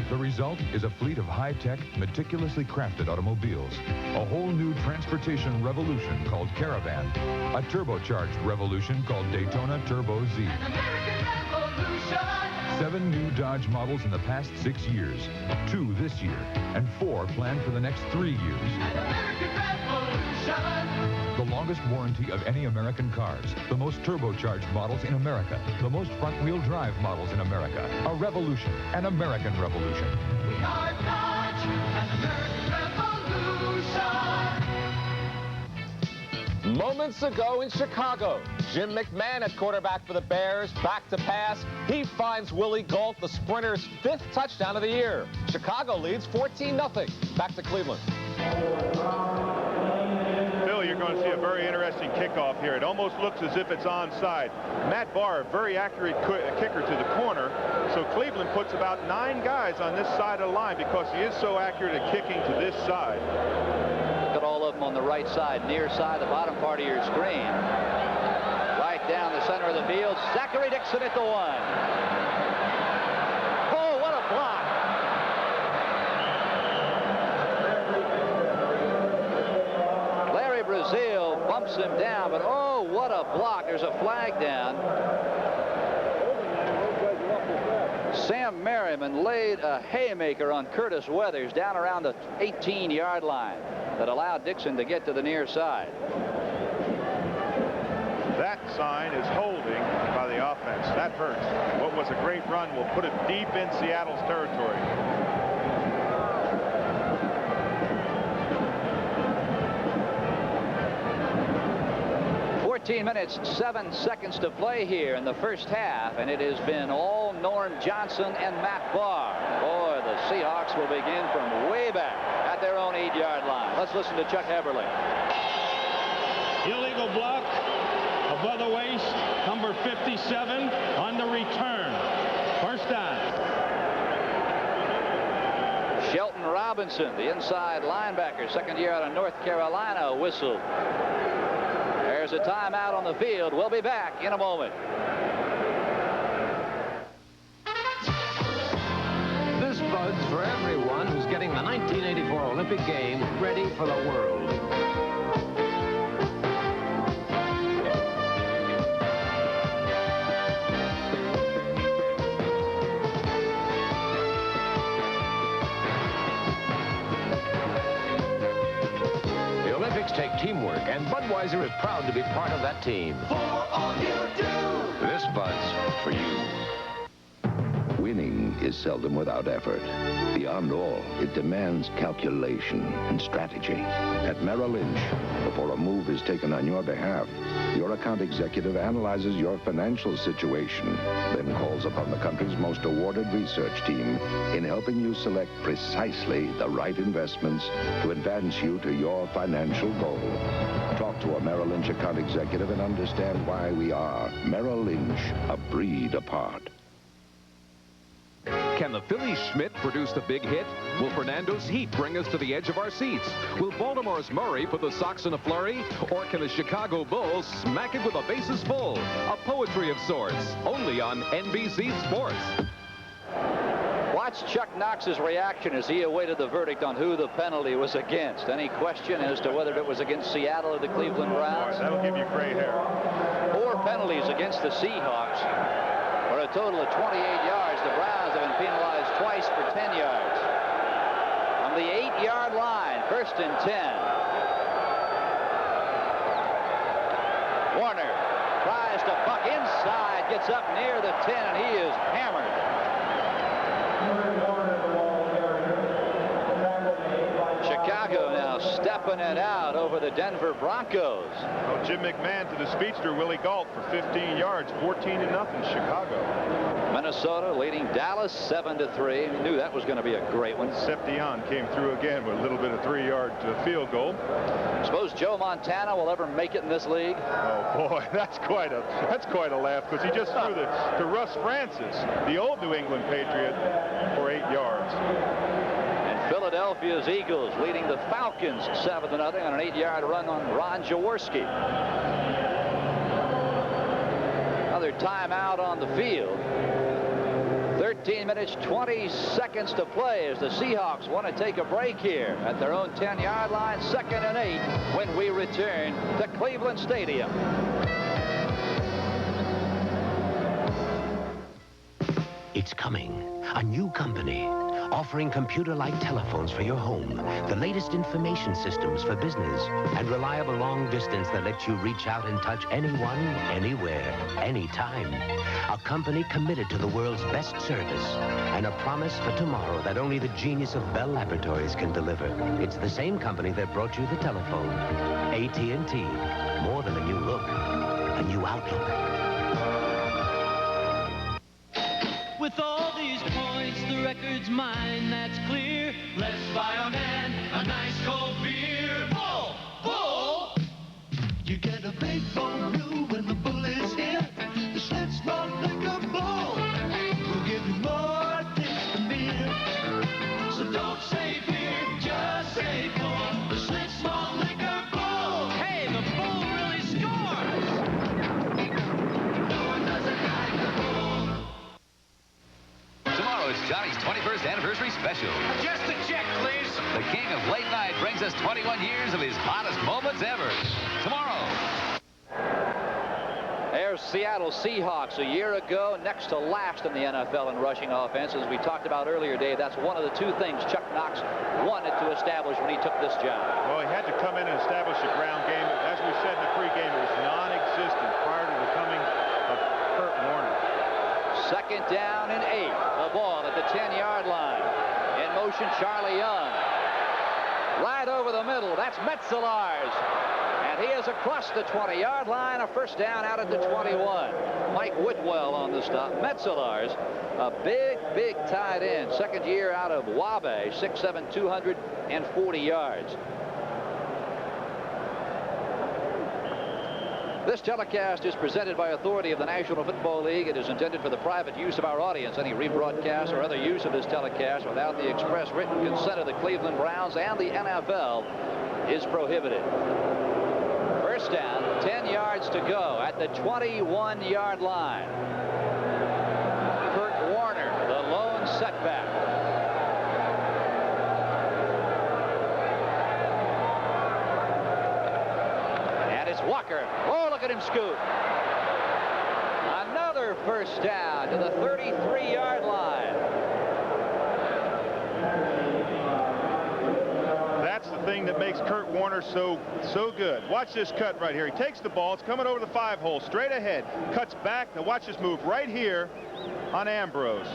The result is a fleet of high-tech, meticulously crafted automobiles, a whole new transportation revolution called Caravan, a turbocharged revolution called Daytona Turbo Z. 7 new Dodge models in the past 6 years, 2 this year, and 4 planned for the next 3 years. The longest warranty of any American cars, the most turbocharged models in America, the most front-wheel drive models in America. A revolution, an American revolution. We are Dodge, an American revolution. Moments ago in Chicago, Jim McMahon at quarterback for the Bears, back to pass. He finds Willie Gault, the sprinter's 5th touchdown of the year. Chicago leads 14-0. Back to Cleveland. Bill, you're going to see a very interesting kickoff here. It almost looks as if it's onside. Matt Barr, a very accurate kicker to the corner. So Cleveland puts about 9 guys on this side of the line because he is so accurate at kicking to this side. Look at all of them on the right side, near side, the bottom part of your screen. Right down the center of the field. Zachary Dixon at the 1. Oh, what a block. Larry Brazil bumps him down, but oh, what a block. There's a flag down. Sam Merriman laid a haymaker on Curtis Weathers down around the 18-yard line that allowed Dixon to get to the near side. That sign is holding by the offense. That hurts. What was a great run will put it deep in Seattle's territory. 14 minutes, 7 seconds to play here in the first half, and it has been all Norm Johnson and Matt Barr. Boy, the Seahawks will begin from way back at their own 8-yard line. Let's listen to Chuck Heberling. Illegal block above the waist, number 57 on the return. First down. Shelton Robinson, the inside linebacker, second year out of North Carolina, whistled. There's a timeout on the field. We'll be back in a moment. This bud's for everyone who's getting the 1984 Olympic Games ready for the world. Take teamwork, and Budweiser is proud to be part of that team. For all you do. This Bud's for you. Winning is seldom without effort. Beyond all, it demands calculation and strategy. At Merrill Lynch, before a move is taken on your behalf, your account executive analyzes your financial situation, then calls upon the country's most awarded research team in helping you select precisely the right investments to advance you to your financial goal. Talk to a Merrill Lynch account executive and understand why we are Merrill Lynch, a breed apart. Can the Philly Schmidt produce the big hit? Will Fernando's Heat bring us to the edge of our seats? Will Baltimore's Murray put the Sox in a flurry? Or can the Chicago Bulls smack it with the bases full? A poetry of sorts, only on NBC Sports. Watch Chuck Knox's reaction as he awaited the verdict on who the penalty was against. Any question as to whether it was against Seattle or the Cleveland Browns? That'll give you gray hair. 4 penalties against the Seahawks for a total of 28 yards. The Browns have been penalized twice for 10 yards. On the 8-yard line, 1st and 10. Warner tries to buck inside, gets up near the 10, and he is hammered. Chicago now stepping it out over the Denver Broncos. Well, Jim McMahon to the speedster Willie Galt for 15 yards, 14-0 Chicago. Minnesota leading Dallas 7-3. Knew that was going to be a great one. Seption came through again with a little bit of 3-yard field goal. Suppose Joe Montana will ever make it in this league? Oh boy, that's quite a laugh, because he just threw to Russ Francis, the old New England Patriot, for 8 yards. Philadelphia's Eagles leading the Falcons 7-0 on an 8-yard run on Ron Jaworski. Another timeout on the field. 13 minutes, 20 seconds to play as the Seahawks want to take a break here at their own 10-yard line. 2nd and 8 when we return to Cleveland Stadium. It's coming. A new company offering computer-like telephones for your home, the latest information systems for business, and reliable long distance that lets you reach out and touch anyone, anywhere, anytime. A company committed to the world's best service and a promise for tomorrow that only the genius of Bell Laboratories can deliver. It's the same company that brought you the telephone. AT&T. More than a new look, a new outlook. With all these points, the record's mine, that's clear. Let's buy our man a nice cold beer. Bull! Bull! You get a big bone brew when the bull is here. The Schlitz Malt Liquor Bull will give you more taste than beer. So don't say beer, just say bull. The Schlitz Malt Liquor Bull. Hey, the bull really scores! No one doesn't like the bull. Tomorrow it's Johnny's 21st anniversary special. Just a check, please. The king of late night brings us 21 years of his hottest moments ever. Tomorrow. There's Seattle Seahawks a year ago, next to last in the NFL in rushing offense. As we talked about earlier, Dave, that's one of the 2 things Chuck Knox wanted to establish when he took this job. Well, he had to come in and establish a ground game. As we said in the pregame, it was non-existent prior to the coming of Curt Warner. 2nd down and 8. The ball at the 10-yard line. In motion, Charlie Young. Right over the middle. That's Metzelaars. And he is across the 20-yard line. A 1st down out at the 21. Mike Whitwell on the stop. Metzelaars, a big tight end. 2nd year out of Wabe. 6'7", 240 yards. This telecast is presented by authority of the National Football League. It is intended for the private use of our audience. Any rebroadcast or other use of this telecast without the express written consent of the Cleveland Browns and the NFL is prohibited. 1st down, 10 yards to go at the 21-yard line. Curt Warner, the lone setback. Walker. Oh, look at him scoot. Another 1st down to the 33-yard line. That's the thing that makes Curt Warner so good. Watch this cut right here. He takes the ball. It's coming over the 5-hole, straight ahead. Cuts back. Now watch this move right here on Ambrose.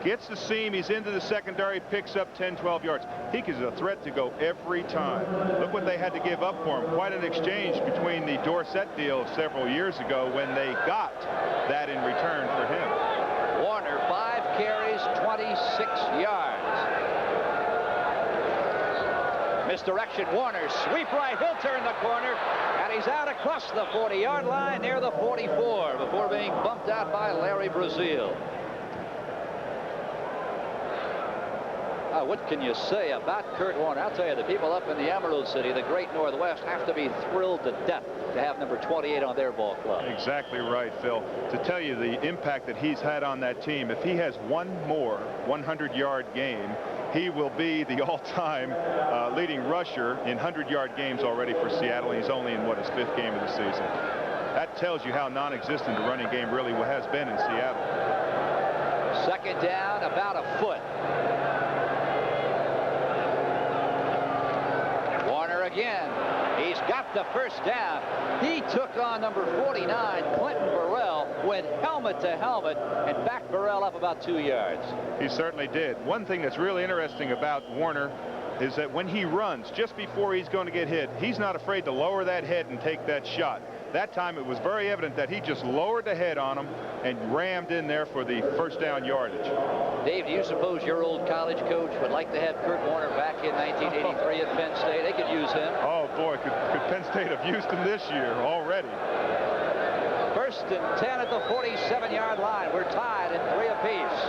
Gets the seam, he's into the secondary, picks up 10, 12 yards. He is a threat to go every time. Look what they had to give up for him. Quite an exchange between the Dorsett deal several years ago when they got that in return for him. Warner, 5 carries, 26 yards. Misdirection, Warner, sweep right, he'll turn the corner, and he's out across the 40-yard line near the 44 before being bumped out by Larry Brazil. What can you say about Curt Warner? I'll tell you, the people up in the Emerald City, the great Northwest, have to be thrilled to death to have number 28 on their ball club. Exactly right, Phil. To tell you the impact that he's had on that team, if he has one more 100-yard game, he will be the all-time leading rusher in 100-yard games already for Seattle. He's only in, what, his 5th game of the season. That tells you how non-existent the running game really has been in Seattle. Second down, about a foot. Warner again. He's got the first down. He took on number 49, Clinton Burrell, went helmet to helmet and backed Burrell up about 2 yards. He certainly did. One thing that's really interesting about Warner is that when he runs, just before he's going to get hit, he's not afraid to lower that head and take that shot. That time it was very evident that he just lowered the head on him and rammed in there for the first down yardage. Dave, do you suppose your old college coach would like to have Curt Warner back in 1983 at Penn State? They could use him. Oh, boy, could Penn State have used him this year already? First and 10 at the 47-yard line. We're tied at 3 apiece.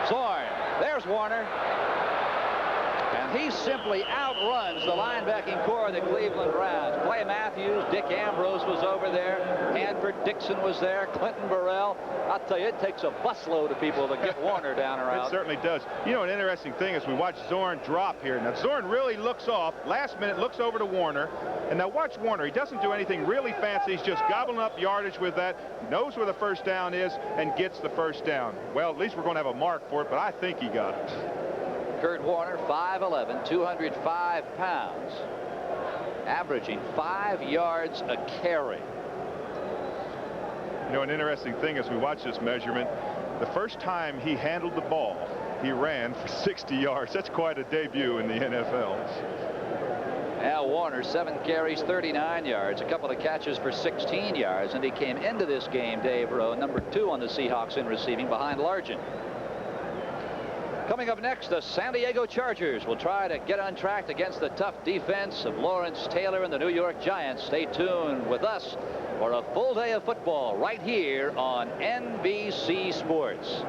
Zorn, there's Warner. And he simply outruns the linebacking core of the Cleveland Browns. Clay Matthews, Dick Ambrose was over there. Hanford Dixon was there. Clinton Burrell. I'll tell you, it takes a busload of people to get Warner down or out. It certainly does. You know, an interesting thing is we watch Zorn drop here. Now, Zorn really looks off. Last minute, looks over to Warner. And now watch Warner. He doesn't do anything really fancy. He's just gobbling up yardage with that. Knows where the first down is and gets the first down. Well, at least we're going to have a mark for it, but I think he got it. Curt Warner, 5'11", 205 pounds, averaging 5 yards a carry. You know, an interesting thing as we watch this measurement, the first time he handled the ball, he ran for 60 yards. That's quite a debut in the NFL. Now Warner, 7 carries, 39 yards, a couple of catches for 16 yards, and he came into this game, Dave Rowe, number 2 on the Seahawks in receiving behind Largent. Coming up next, the San Diego Chargers will try to get on track against the tough defense of Lawrence Taylor and the New York Giants. Stay tuned with us for a full day of football right here on NBC Sports.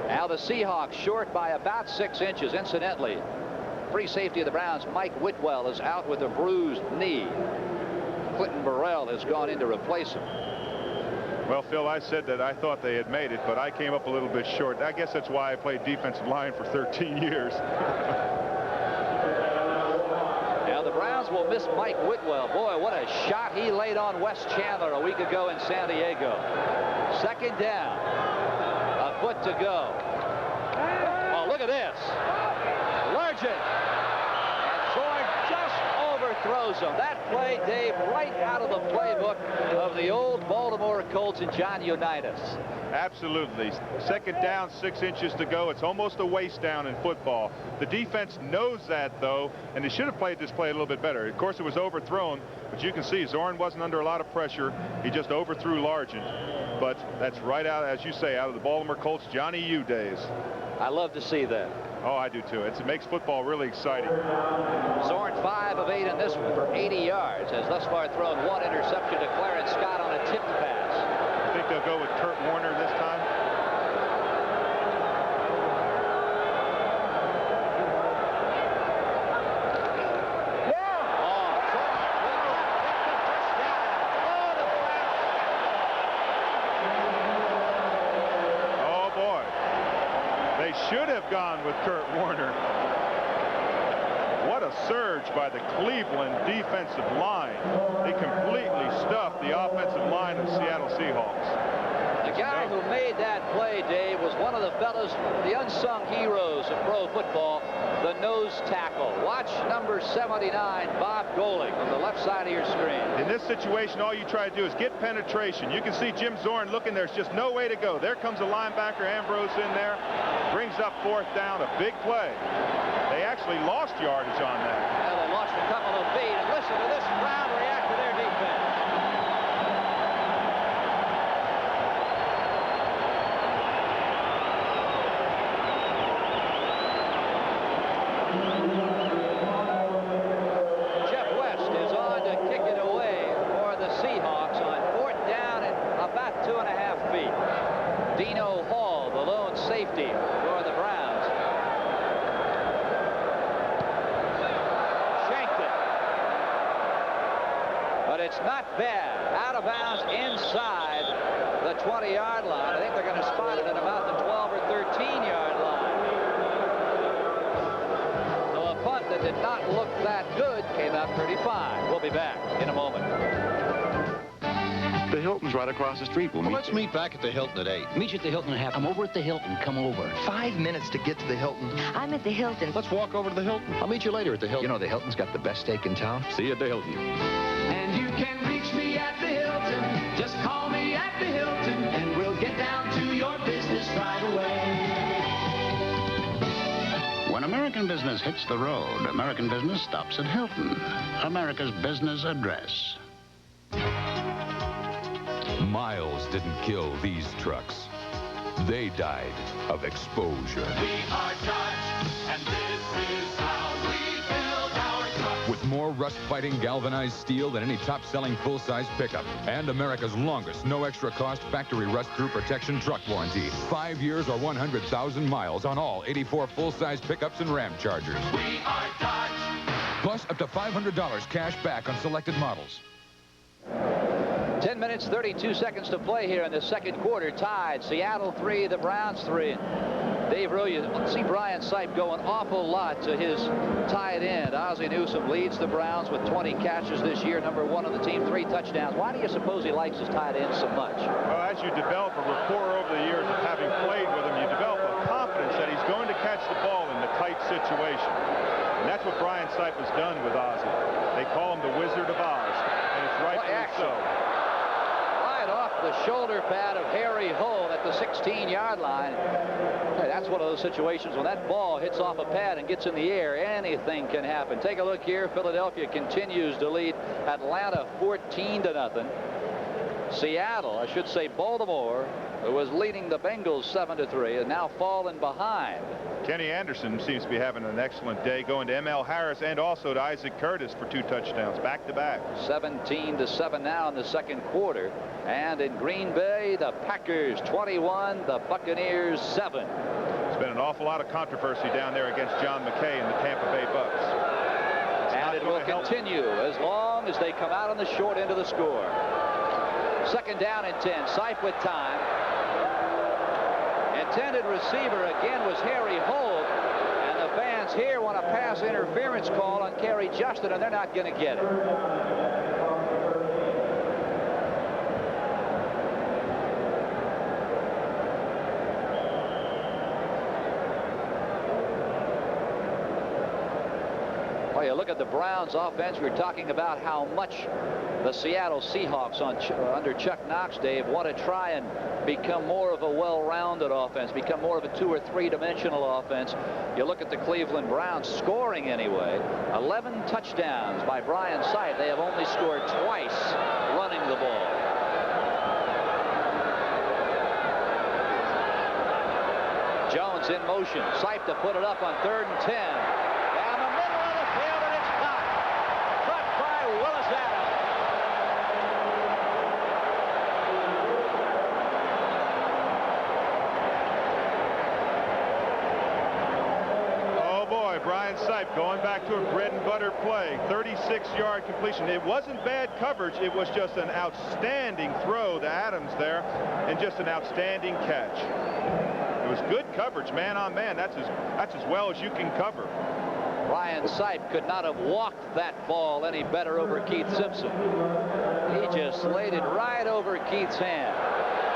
Now the Seahawks short by about 6 inches. Incidentally, free safety of the Browns, Mike Whitwell, is out with a bruised knee. Clinton Burrell has gone in to replace him. Well, Phil, I said that I thought they had made it, but I came up a little bit short. I guess that's why I played defensive line for 13 years. Now the Browns will miss Mike Whitwell. Boy, what a shot he laid on Wes Chandler a week ago in San Diego. Second down. A foot to go. Oh, look at this. Largent. And Zorn just overthrows him. That play, Dave, right out of the playbook of the old Baltimore Colts and John Unitas. Absolutely. Second down, 6 inches to go. It's almost a waist down in football. The defense knows that, though, and they should have played this play a little bit better. Of course, it was overthrown, but you can see Zorn wasn't under a lot of pressure. He just overthrew Largent. But that's right out, as you say, out of the Baltimore Colts Johnny U days. I love to see that. Oh, I do too. It makes football really exciting. Zorn 5 of 8 in this one for 80 yards. Has thus far thrown 1 interception to Clarence Scott on a tip pass. I think they'll go with Curt Warner this time. Should have gone with Curt Warner. What a surge by the Cleveland defensive line. They completely stuffed the offensive line of Seattle Seahawks. The The guy who made that play, Dave, was one of the fellows, the unsung heroes of pro football, the nose tackle. Watch number 79, Bob Golick, on the left side of your screen. In this situation, all you try to do is get penetration. You can see Jim Zorn looking. There's just no way to go. There comes a linebacker, Ambrose, in there. Brings up 4th down, a big play. They actually lost yardage on that. Well, they lost a couple of feet. And listen to this crowd react to their defense. Jeff West is on to kick it away for the Seahawks on 4th down and about 2.5 feet. Dino Hall, the lone safety for the Browns. Shanked it. But it's not bad. Out of bounds inside the 20-yard line. I think they're going to spot it at about the 12 or 13-yard line. So a punt that did not look that good came out pretty fine. We'll be back in a moment. The Hilton's right across the street. Let's meet back at the Hilton at 8. Meet you at the Hilton at half. I'm over at the Hilton. Come over. 5 minutes to get to the Hilton. I'm at the Hilton. Let's walk over to the Hilton. I'll meet you later at the Hilton. You know, the Hilton's got the best steak in town. See you at the Hilton. And you can reach me at the Hilton. Just call me at the Hilton, and we'll get down to your business right away. When American business hits the road, American business stops at Hilton, America's business address. Miles didn't kill these trucks. They died of exposure. We are Dodge, and this is how we build our trucks. With more rust-fighting galvanized steel than any top-selling full-size pickup. And America's longest, no extra cost, factory rust-through protection truck warranty. 5 years or 100,000 miles on all 84 full-size pickups and Ram Chargers. We are Dodge. Plus up to $500 cash back on selected models. 10 minutes, 32 seconds to play here in the second quarter. Tied. Seattle 3, the Browns 3. Dave Rowe, you see Brian Sipe go an awful lot to his tight end. Ozzie Newsome leads the Browns with 20 catches this year, number 1 on the team, 3 touchdowns. Why do you suppose he likes his tight end so much? Well, as you develop a rapport over the years of having played with him, you develop a confidence that he's going to catch the ball in the tight situation. And that's what Brian Sipe has done with Ozzie. They call him the Wizard of Oz, and it's rightfully so. Off the shoulder pad of Harry Holt at the 16-yard line. Hey, that's one of those situations when that ball hits off a pad and gets in the air, anything can happen. Take a look here. Philadelphia continues to lead Atlanta 14-0. Seattle, I should say Baltimore, who was leading the Bengals 7-3, and now fallen behind. Kenny Anderson seems to be having an excellent day, going to M.L. Harris and also to Isaac Curtis for 2 touchdowns back-to-back. 17-7 now in the second quarter. And in Green Bay, the Packers 21, the Buccaneers 7. There's been an awful lot of controversy down there against John McKay and the Tampa Bay Bucks. And it will continue as long as they come out on the short end of the score. Second down and 10. Sipe with time. Intended receiver again was Harry Holt. And the fans here want a pass interference call on Kerry Justin, and they're not going to get it. Well, you look at the Browns offense. We're talking about how much the Seattle Seahawks under Chuck Knox, Dave, want to try and become more of a well-rounded offense, become more of a 2- or 3-dimensional offense. You look at the Cleveland Browns scoring anyway. 11 touchdowns by Brian Sipe. They have only scored twice running the ball. Jones in motion. Sipe to put it up on 3rd and 10. Down the middle of the field, and it's caught. Caught by Willis Adams. Brian Sipe going back to a bread-and-butter play. 36-yard completion. It wasn't bad coverage. It was just an outstanding throw to Adams there, and just an outstanding catch. It was good coverage, man on man. That's as well as you can cover. Brian Sipe could not have walked that ball any better over Keith Simpson. He just laid it right over Keith's hand.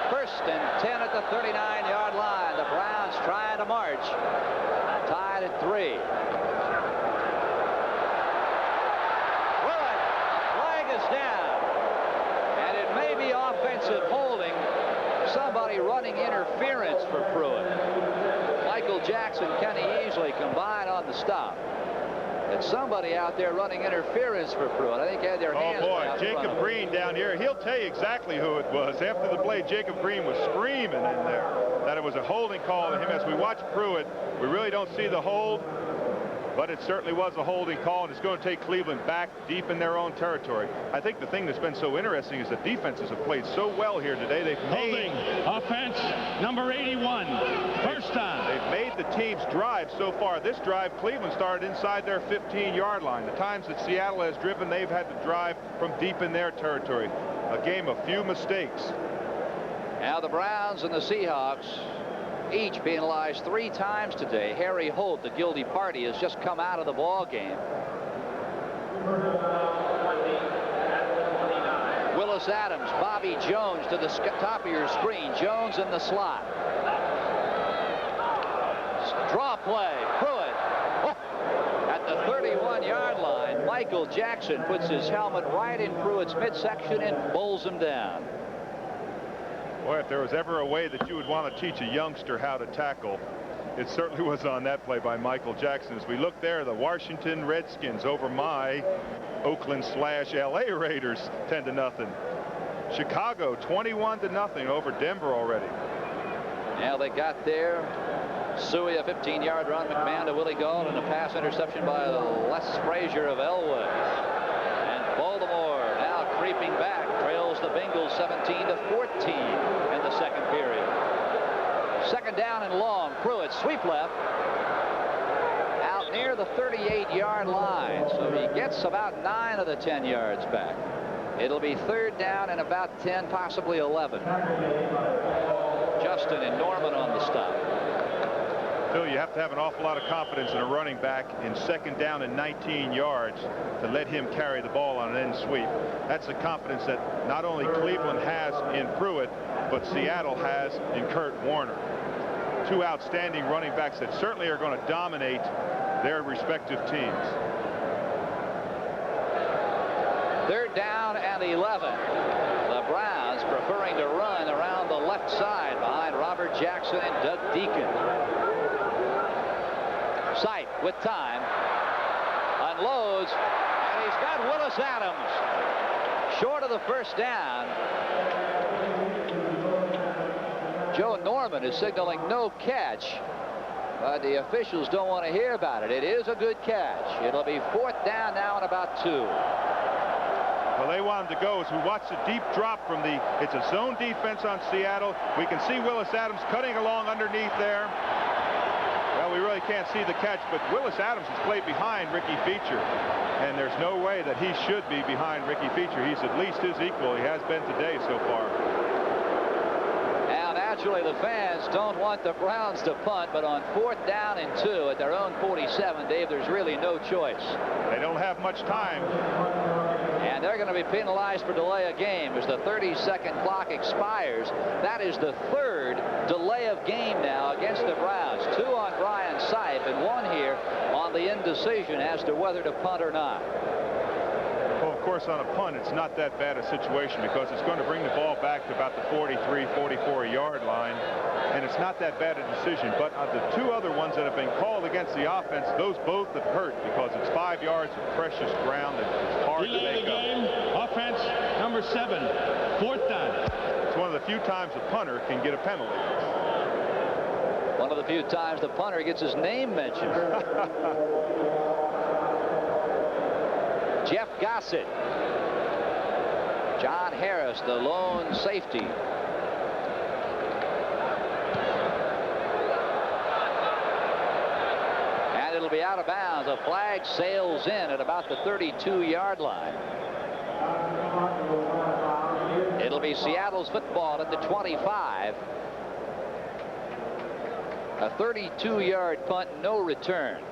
First and 10 at the 39-yard line. The Browns trying to march. Tied at 3. Pruitt, flag is down. And it may be offensive holding. Somebody running interference for Pruitt. Michael Jackson, Kenny Easley combined on the stop. It's somebody out there running interference for Pruitt. I think they had their hands. Oh boy, Jacob Green down here. He'll tell you exactly who it was. After the play, Jacob Green was screaming in there that it was a holding call to him. As we watch Pruitt, we really don't see the hold, but it certainly was a holding call, and it's going to take Cleveland back deep in their own territory. I think the thing that's been so interesting is the defenses have played so well here today. They've holding offense number 81. First down. They've made the team's drive so far. This drive, Cleveland started inside their 15-yard line. The times that Seattle has driven, they've had to drive from deep in their territory. A game of few mistakes. Now the Browns and the Seahawks each penalized 3 times today. Harry Holt, the guilty party, has just come out of the ball game. Willis Adams, Bobby Jones to the top of your screen. Jones in the slot. Draw play. Pruitt. Oh. At the 31-yard line, Michael Jackson puts his helmet right in Pruitt's midsection and bowls him down. Boy, if there was ever a way that you would want to teach a youngster how to tackle, it certainly was on that play by Michael Jackson. As we look there, the Washington Redskins over my Oakland/LA Raiders 10-0. Chicago 21-0 over Denver already. Now they got there. Suey, a 15-yard run. McMahon to Willie Gault, and a pass interception by Les Frazier of Elwood. And Baltimore now creeping back. Trails the Bengals 17-14 in the second period. Second down and long. Pruitt sweep left. Out near the 38-yard line. So he gets about 9 of the 10 yards back. It'll be third down and about 10, possibly 11. Justin and Norman on the stop. Phil, you have to have an awful lot of confidence in a running back in second down and 19 yards to let him carry the ball on an end sweep. That's the confidence that not only Cleveland has in Pruitt, but Seattle has in Curt Warner. 2 outstanding running backs that certainly are going to dominate their respective teams. Third down and 11. The Browns preferring to run around the left side behind Robert Jackson and Doug Deacon. Sipe with time. Unloads. And he's got Willis Adams short of the first down. Joe Norman is signaling no catch. But the officials don't want to hear about it. It is a good catch. It'll be fourth down now and about 2. Well, they want him to go. As we watch the deep drop from it's a zone defense on Seattle. We can see Willis Adams cutting along underneath there. Well, we really can't see the catch, but Willis Adams has played behind Ricky Feature, and there's no way that he should be behind Ricky Feature. He's at least his equal. He has been today so far. Now, naturally, the fans don't want the Browns to punt, but on fourth down and 2 at their own 47, Dave, there's really no choice. They don't have much time. And they're going to be penalized for delay of game as the 30-second clock expires. That is the 3rd delay of game now against the Browns. 2 on Brian Sipe and 1 here on the indecision as to whether to punt or not. Well, of course, on a punt, it's not that bad a situation because it's going to bring the ball back to about the 43, 44-yard line, and it's not that bad a decision. But the 2 other ones that have been called against the offense, those both have hurt because it's 5 yards of precious ground that it's hard to make up. Game, offense number 7, fourth down. It's one of the few times a punter can get a penalty. One of the few times the punter gets his name mentioned. Jeff Gossett. John Harris, the lone safety. And it'll be out of bounds. A flag sails in at about the 32-yard line. It'll be Seattle's football at the 25. A 32-yard punt, no return.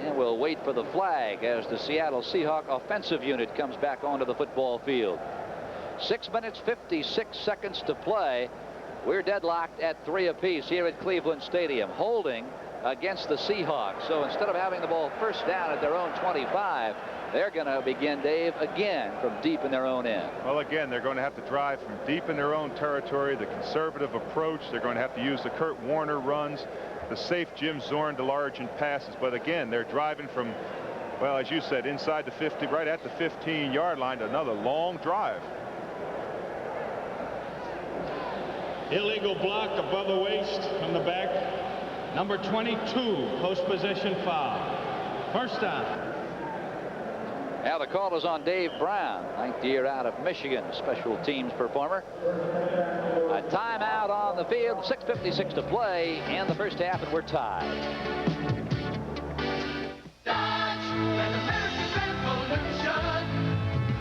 And we'll wait for the flag as the Seattle Seahawk offensive unit comes back onto the football field. 6 minutes, 56 seconds to play. We're deadlocked at 3 apiece here at Cleveland Stadium, holding against the Seahawks. So instead of having the ball first down at their own 25, they're going to begin, Dave, again from deep in their own end. Well, again, they're going to have to drive from deep in their own territory, the conservative approach. They're going to have to use the Curt Warner runs, the safe Jim Zorn to large and passes. But again, they're driving from, well, as you said, inside the 50, right at the 15-yard line to another long drive. Illegal block above the waist from the back. Number 22, post-possession foul. First down. Now the call is on Dave Brown, 9th year out of Michigan, special teams performer. A timeout on the field, 6:56 to play in the first half, and we're tied.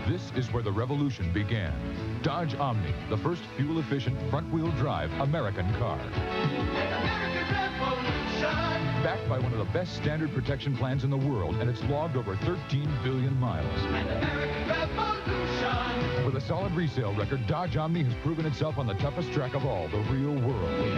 This is where the revolution began. Dodge Omni, the first fuel-efficient front-wheel drive American car. Backed by one of the best standard protection plans in the world, and it's logged over 13 billion miles. With a solid resale record, Dodge Omni has proven itself on the toughest track of all, the real world.